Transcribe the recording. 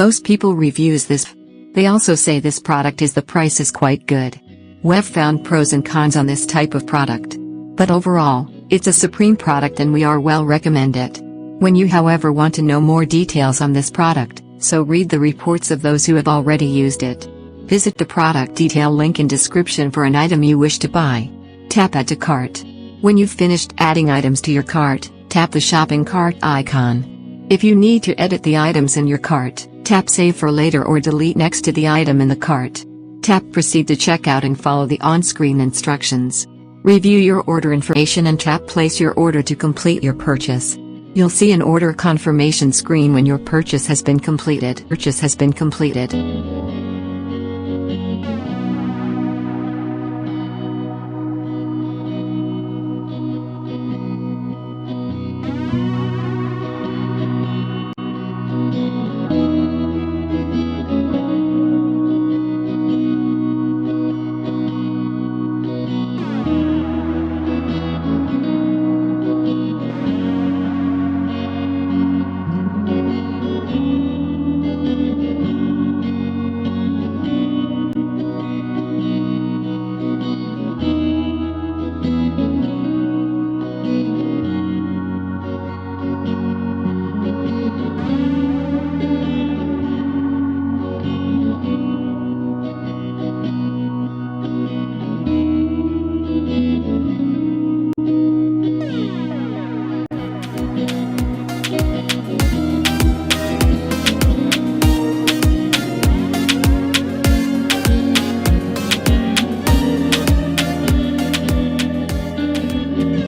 Most people reviews this. They also say this product the price is quite good. We've found pros and cons on this type of product. But overall, it's a supreme product and we are well recommend it. When you however want to know more details on this product, so read the reports of those who have already used it. Visit the product detail link in description for an item you wish to buy. Tap Add to Cart. When you've finished adding items to your cart, tap the shopping cart icon. If you need to edit the items in your cart, tap Save for later or delete next to the item in the cart. Tap Proceed to checkout and follow the on-screen instructions. Review your order information and tap Place your order to complete your purchase. You'll see an order confirmation screen when your purchase has been completed.